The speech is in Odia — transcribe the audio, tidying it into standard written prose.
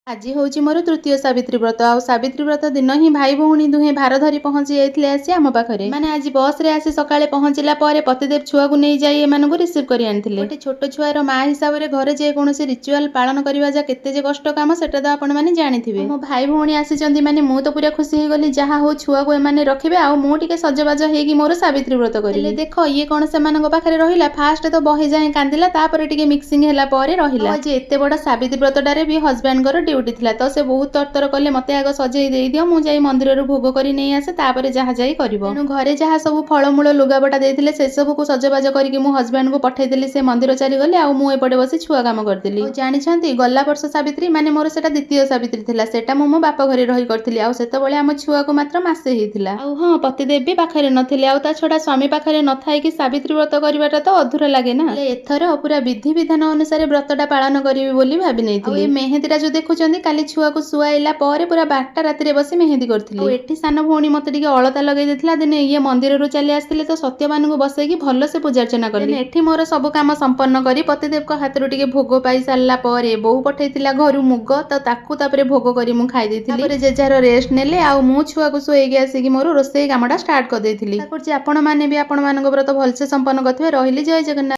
ଆଜି ହେଉଛି ମୋର ତୃତୀୟ ସାବିତ୍ରୀ ବ୍ରତ। ଆଉ ସାବିତ୍ରୀ ବ୍ରତ ଦିନ ହିଁ ଭାଇ ଭଉଣୀ ଦୁହେଁ ଭାର ଧରି ପହଞ୍ଚି ଯାଇଥିଲେ ଆସି ଆମ ପାଖରେ। ମାନେ ଆଜି ବସ୍ରେ ଆସି ସକାଳେ ପହଞ୍ଚିଲା ପରେ ପତିଦେବ ଛୁଆକୁ ନେଇ ଯାଇ ଏମାନଙ୍କୁ ରିସିଭ୍ କରି ଆଣିଥିଲେ। ଗୋଟେ ଛୋଟ ଛୁଆର ମା ହିସାବରେ ଘରେ ଯେକୌଣସି ରିଚୁଆଲ ପାଳନ କରିବା ଯା କେତେ ଯେ କଷ୍ଟ କାମ ସେଟା ତ ଆପଣମାନେ ଜାଣିଥିବେ। ମୋ ଭାଇ ଭଉଣୀ ଆସିଛନ୍ତି ମାନେ ମୁଁ ତ ପୁରା ଖୁସି ହେଇଗଲି, ଯାହା ହଉ ଛୁଆକୁ ଏମାନେ ରଖିବେ ଆଉ ମୁଁ ଟିକେ ସଜବାଜ ହେଇକି ମୋର ସାବିତ୍ରୀ ବ୍ରତ କରିବି। ହେଲେ ଦେଖ ଇଏ କଣ ସେମାନଙ୍କ ପାଖରେ ରହିଲା, ଫାଷ୍ଟ ତ ବହେ ଯାଏଁ କାନ୍ଦିଲା, ତାପରେ ଟିକେ ମିକ୍ସିଂ ହେଲା ପରେ ରହିଲା। ଆଜି ଏତେ ବଡ ସାବିତ୍ରୀ ବ୍ରତଟାରେ ବି ହଜବ୍ୟାଣ୍ଡଙ୍କର ଡ୍ୟୁଟି ଥିଲା, ତ ସେ ବହୁତ ତରତର କଲେ ମତେ ଆଗ ସଜେଇ ଦେଇଦିଅ, ମୁଁ ଯାଇ ମନ୍ଦିରରୁ ଭୋଗ କରି ନେଇ ଆସେ, ତାପରେ ଯାହା ଯାଇ କରିବ। ତେଣୁ ଘରେ ଯାହା ସବୁ ଫଳମୂଳ ଲୁଗାପଟା ଦେଇଥିଲେ ସେସବୁକୁ ସଜବାଜ କରିକି ମୁଁ ହଜବ୍ୟାଣ୍ଡଙ୍କୁ ପଠେଇଦେଲି, ସେ ମନ୍ଦିର ଚାଲିଗଲେ ଆଉ ମୁଁ ଏପଟେ ବସି ଛୁଆ କାମ କରିଦେଲି। ଆଉ ଜାଣିଛନ୍ତି ଗଲା ବର୍ଷ ସାବିତ୍ରୀ ମାନେ ମୋର ସେଟା ଦ୍ୱିତୀୟ ସାବିତ୍ରୀ ଥିଲା, ସେଟା ମୁଁ ମୋ ବାପ ଘରେ ରହି କରିଥିଲି। ଆଉ ସେତେବେଳେ ଆମ ଛୁଆକୁ ମାତ୍ର ମାସେ ହେଇଥିଲା। ଆଉ ହଁ, ପତିଦେବ ବି ପାଖରେ ନଥିଲେ, ଆଉ ତା ଛଡା ସ୍ୱାମୀ ପାଖରେ ନଥାଇକି ସାବିତ୍ରୀ ବ୍ରତ କରିବାଟା ତ ଅଧୁରା ଲାଗେ ନା। ହେଲେ ଏଥର ପୁରା ବିଧିବିଧାନ ଅନୁସାରେ ବ୍ରତଟା ପାଳନ କରିବି ବୋଲି ଭାବି ନେଇଥିଲି। ଆଉ ଏ ମେହେନ୍ଦୀଟା ଯୋଉ ଦେଖୁଛନ୍ତି, କାଲି ଛୁଆକୁ ଶୁଆଇଲା ପରେ ପୁରା 12ଟା ରାତିରେ ବସି ମେହେନ୍ଦୀ କରିଥିଲି। ଆଉ ଏଠି ସାନ ଭଉଣୀ ମତେ ଟିକେ ଅଳତା ଲଗେଇ ଦେଇଥିଲା, ଦିନେ ଇଏ ମନ୍ଦିରରୁ ଚାଲି ଆସିଥିଲେ ତ ସତ୍ୟବାନଙ୍କୁ ବସେଇକି ଭଲସେ ପୂଜାର୍ଚ୍ଚନା କଲି। ଏଠି ମୋର ସବୁ କାମ ସମ୍ପନ୍ନ କରି ପତିଦେବଙ୍କ ହାତରୁ ଟିକେ ଭୋଗ ପାଇ ସାରିଲା ପରେ ବୋଉ ପଠେଇଥିଲା ଘରୁ ମୁଗ, ତ ତାକୁ ତାପରେ ଭୋଗ କରି ମୁଁ ଖାଇ ଦେଇଥିଲି। ତାପରେ ଯେଯାର ରେଷ୍ଟ ନେଲେ ଆଉ ମୁଁ ଛୁଆକୁ ଶୁଏଇକି ଆସିକି ମୋର ରୋଷେଇ କାମଟା ଷ୍ଟାର୍ଟ କରିଦେଇଥିଲି। ଆଶା କରୁଛି ଆପଣମାନେ ବି ଆପଣମାନଙ୍କ ବ୍ରତ ଭଲସେ ସମ୍ପନ୍ନ କରିଥିବେ। ରହିଲି, ଜୟ ଜଗନ୍ନାଥ।